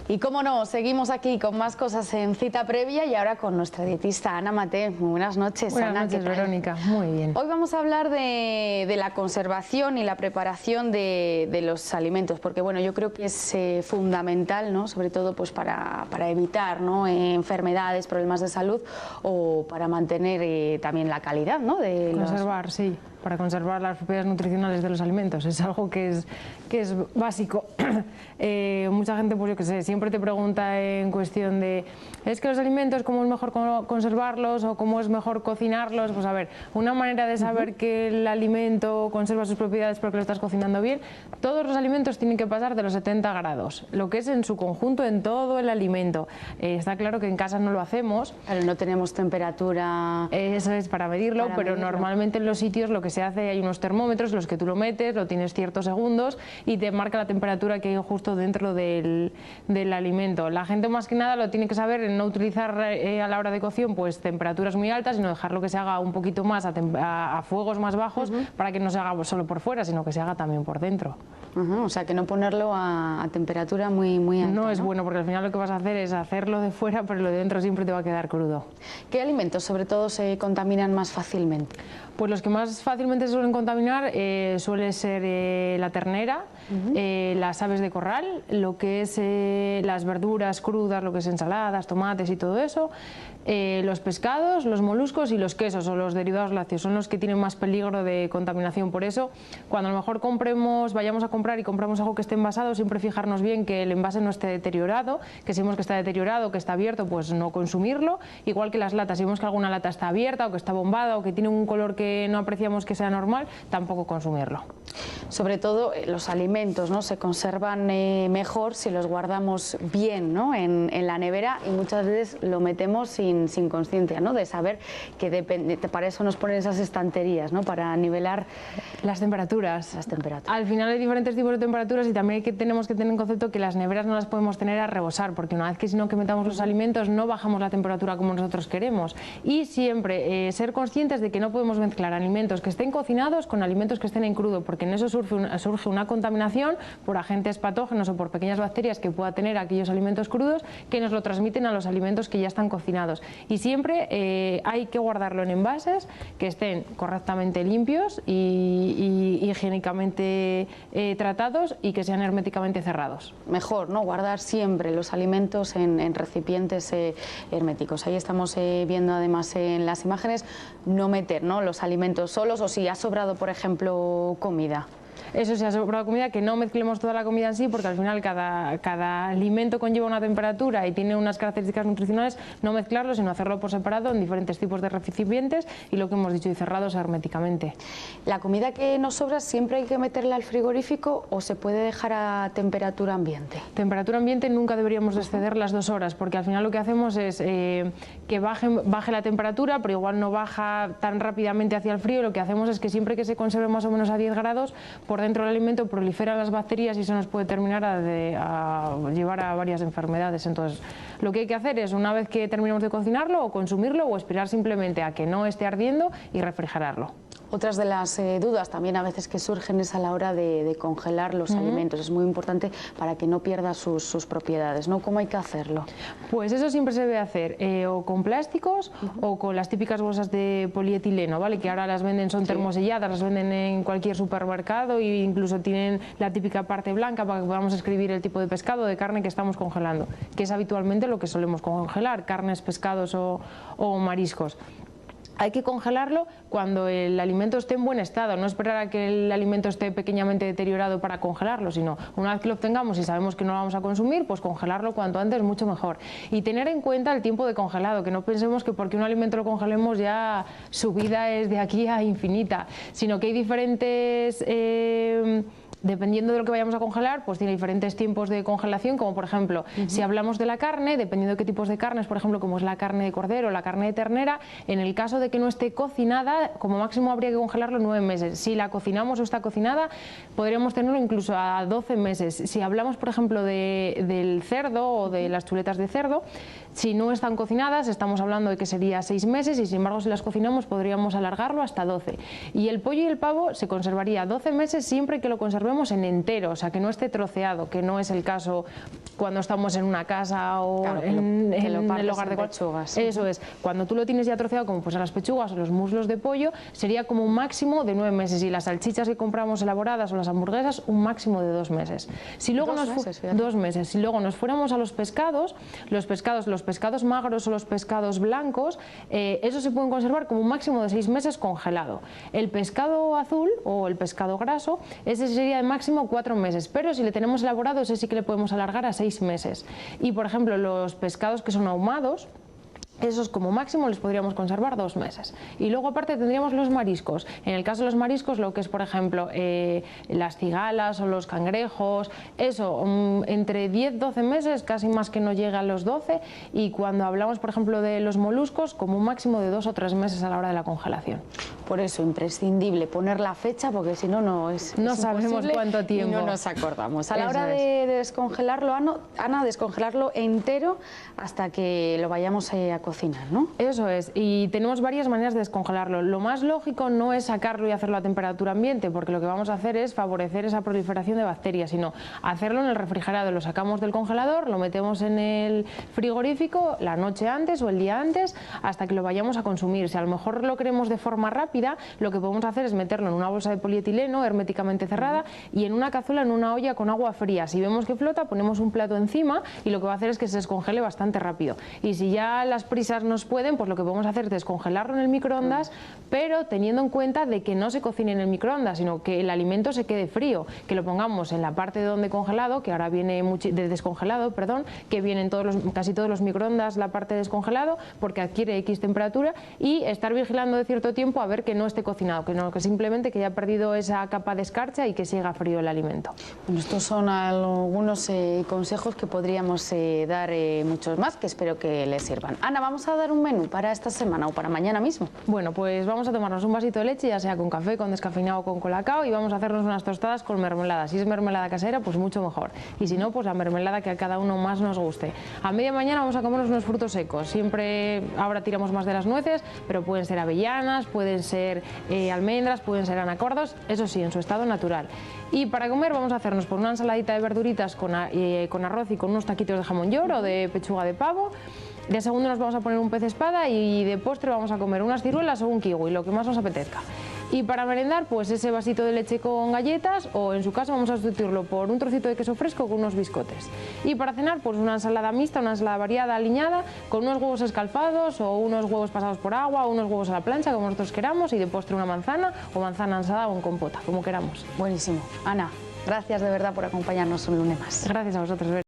Y cómo no, seguimos aquí con más cosas en Cita Previa y ahora con nuestra dietista Ana Mate. Muy buenas noches, Buenas Ana. noches, Verónica. Muy bien. Hoy vamos a hablar de la conservación y la preparación de los alimentos, porque bueno, yo creo que es fundamental, ¿no? Sobre todo pues para evitar, ¿no? Enfermedades, problemas de salud o para mantener también la calidad, ¿no? Conservar, sí, para conservar las propiedades nutricionales de los alimentos. Es algo que es básico. Mucha gente, pues yo qué sé, siempre te pregunta en cuestión de ¿es que los alimentos cómo es mejor conservarlos o cómo es mejor cocinarlos? Pues a ver, una manera de saber que el alimento conserva sus propiedades porque lo estás cocinando bien, todos los alimentos tienen que pasar de los 70 grados, lo que es en su conjunto en todo el alimento. Está claro que en casa no lo hacemos. Pero no tenemos temperatura. Eso es para medirlo, pero normalmente en los sitios lo que se hace, hay unos termómetros en los que tú lo metes, lo tienes ciertos segundos y te marca la temperatura que hay justo dentro del alimento. La gente más que nada lo tiene que saber en no utilizar a la hora de cocción pues temperaturas muy altas, sino dejarlo que se haga un poquito más a fuegos más bajos para que no se haga solo por fuera, sino que se haga también por dentro. O sea, que no ponerlo a temperatura muy alta. No es bueno, porque al final lo que vas a hacer es hacerlo de fuera, pero lo de dentro siempre te va a quedar crudo. ¿Qué alimentos sobre todo se contaminan más fácilmente? Pues los que más fácilmente se suelen contaminar suele ser la ternera, las aves de corral, lo que es las verduras crudas, lo que es ensaladas, tomates y todo eso, los pescados, los moluscos y los quesos o los derivados lácteos son los que tienen más peligro de contaminación. Por eso, cuando a lo mejor vayamos a comprar y compramos algo que esté envasado, siempre fijarnos bien que el envase no esté deteriorado, que si vemos que está deteriorado, que está abierto, pues no consumirlo. Igual que las latas, si vemos que alguna lata está abierta o que está bombada o que tiene un color que no apreciamos que sea normal, tampoco consumirlo. Sobre todo los alimentos, ¿no? Se conservan mejor si los guardamos bien, ¿no? en la nevera, y muchas veces lo metemos sin conciencia, ¿no? De saber que para eso nos ponen esas estanterías, ¿no? Para nivelar las temperaturas. Al final hay diferentes tipos de temperaturas y también tenemos que tener en concepto que las neveras no las podemos tener a rebosar, porque una vez que metamos los alimentos no bajamos la temperatura como nosotros queremos. Y siempre ser conscientes de que no podemos mezclar alimentos que estén cocinados con alimentos que estén en crudo, porque en eso surge una contaminación por agentes patógenos o por pequeñas bacterias que pueda tener aquellos alimentos crudos que nos lo transmiten a los alimentos que ya están cocinados. Y siempre hay que guardarlo en envases que estén correctamente limpios y higiénicamente tratados y que sean herméticamente cerrados. Mejor, ¿no? Guardar siempre los alimentos en recipientes herméticos. Ahí estamos viendo además en las imágenes no meter, ¿no? Los alimentos solos, o si ha sobrado, por ejemplo, comida. Eso, si ha sobrado comida, que no mezclemos toda la comida en sí, porque al final cada alimento conlleva una temperatura y tiene unas características nutricionales. No mezclarlo, sino hacerlo por separado en diferentes tipos de recipientes y lo que hemos dicho, y cerrados herméticamente. ¿La comida que nos sobra siempre hay que meterla al frigorífico o se puede dejar a temperatura ambiente? Temperatura ambiente nunca deberíamos exceder las 2 horas, porque al final lo que hacemos es que baje la temperatura, pero igual no baja tan rápidamente hacia el frío. Lo que hacemos es que siempre que se conserve más o menos a 10 grados, por dentro del alimento proliferan las bacterias y eso nos puede terminar a llevar a varias enfermedades. Entonces, lo que hay que hacer es, una vez que terminemos de cocinarlo, o consumirlo o esperar simplemente a que no esté ardiendo y refrigerarlo. Otras de las dudas también a veces que surgen es a la hora de congelar los alimentos. Es muy importante para que no pierda sus propiedades, ¿no? ¿Cómo hay que hacerlo? Pues eso siempre se debe hacer o con plásticos o con las típicas bolsas de polietileno, ¿vale? Que ahora las venden, son termoselladas, las venden en cualquier supermercado e incluso tienen la típica parte blanca para que podamos escribir el tipo de pescado o de carne que estamos congelando, que es habitualmente lo que solemos congelar, carnes, pescados o mariscos. Hay que congelarlo cuando el alimento esté en buen estado, no esperar a que el alimento esté pequeñamente deteriorado para congelarlo, sino una vez que lo obtengamos y sabemos que no lo vamos a consumir, pues congelarlo cuanto antes, mucho mejor. Y tener en cuenta el tiempo de congelado, que no pensemos que porque un alimento lo congelemos ya su vida es de aquí a infinita, sino que hay diferentes... dependiendo de lo que vayamos a congelar, pues tiene diferentes tiempos de congelación, como por ejemplo, si hablamos de la carne, dependiendo de qué tipos de carnes, por ejemplo, como es la carne de cordero o la carne de ternera, en el caso de que no esté cocinada, como máximo habría que congelarlo 9 meses. Si la cocinamos o está cocinada, podríamos tenerlo incluso a 12 meses. Si hablamos, por ejemplo, del cerdo o de las chuletas de cerdo, si no están cocinadas, estamos hablando de que sería 6 meses y sin embargo si las cocinamos podríamos alargarlo hasta 12. Y el pollo y el pavo se conservaría 12 meses siempre que lo conservemos fuéramos en entero, o sea, que no esté troceado, que no es el caso cuando estamos en una casa o claro, en que lo el hogar de pechugas. Eso es, cuando tú lo tienes ya troceado, como pues a las pechugas o los muslos de pollo, sería como un máximo de 9 meses, y las salchichas que compramos elaboradas o las hamburguesas, un máximo de 2 meses. Si luego 2 meses. Si luego nos fuéramos a los pescados magros o los pescados blancos, esos se pueden conservar como un máximo de 6 meses congelado. El pescado azul o el pescado graso, ese sería de máximo 4 meses, pero si le tenemos elaborado, ese sí que le podemos alargar a 6 meses. Y por ejemplo, los pescados que son ahumados, esos como máximo les podríamos conservar 2 meses. Y luego aparte tendríamos los mariscos. En el caso de los mariscos, lo que es por ejemplo las cigalas o los cangrejos, eso entre 10-12 meses, casi más que no llega a los 12. Y cuando hablamos por ejemplo de los moluscos, como un máximo de 2 o 3 meses a la hora de la congelación. Por eso imprescindible poner la fecha, porque si no, no sabemos cuánto tiempo. Y no nos acordamos. A la hora de descongelarlo, Ana, descongelarlo entero hasta que lo vayamos a cocinar, ¿no? Eso es, y tenemos varias maneras de descongelarlo. Lo más lógico no es sacarlo y hacerlo a temperatura ambiente, porque lo que vamos a hacer es favorecer esa proliferación de bacterias, sino hacerlo en el refrigerador. Lo sacamos del congelador, lo metemos en el frigorífico la noche antes o el día antes, hasta que lo vayamos a consumir. Si a lo mejor lo queremos de forma rápida, lo que podemos hacer es meterlo en una bolsa de polietileno herméticamente cerrada y en una cazuela, en una olla con agua fría. Si vemos que flota, ponemos un plato encima y lo que va a hacer es que se descongele bastante rápido. Y si ya las prisas nos pueden, pues lo que podemos hacer es descongelarlo en el microondas, pero teniendo en cuenta de que no se cocine en el microondas, sino que el alimento se quede frío, que lo pongamos en la parte de donde congelado, que ahora viene de descongelado, perdón, que vienen casi todos los microondas la parte de descongelado, porque adquiere X temperatura, y estar vigilando de cierto tiempo a ver que no esté cocinado, que simplemente que haya perdido esa capa de escarcha y que siga frío el alimento. Bueno, estos son algunos consejos que podríamos dar muchos más, que espero que les sirvan. Ana, vamos a dar un menú para esta semana o para mañana mismo. Bueno, pues vamos a tomarnos un vasito de leche, ya sea con café, con descafeinado o con colacao, y vamos a hacernos unas tostadas con mermelada. Si es mermelada casera, pues mucho mejor. Y si no, pues la mermelada que a cada uno más nos guste. A media mañana vamos a comernos unos frutos secos. Siempre ahora tiramos más de las nueces, pero pueden ser avellanas, pueden ser almendras, pueden ser anacardos, eso sí, en su estado natural. Y para comer vamos a hacernos por una ensaladita de verduritas con arroz y con unos taquitos de jamón york o de pechuga de pavo. De segundo nos vamos a poner un pez espada y de postre vamos a comer unas ciruelas o un kiwi, lo que más nos apetezca. Y para merendar, pues ese vasito de leche con galletas, o en su caso vamos a sustituirlo por un trocito de queso fresco con unos biscotes. Y para cenar, pues una ensalada mixta, una ensalada variada, aliñada, con unos huevos escalfados o unos huevos pasados por agua o unos huevos a la plancha, como nosotros queramos, y de postre una manzana o manzana asada o en compota, como queramos. Buenísimo. Ana, gracias de verdad por acompañarnos un lunes más. Gracias a vosotros.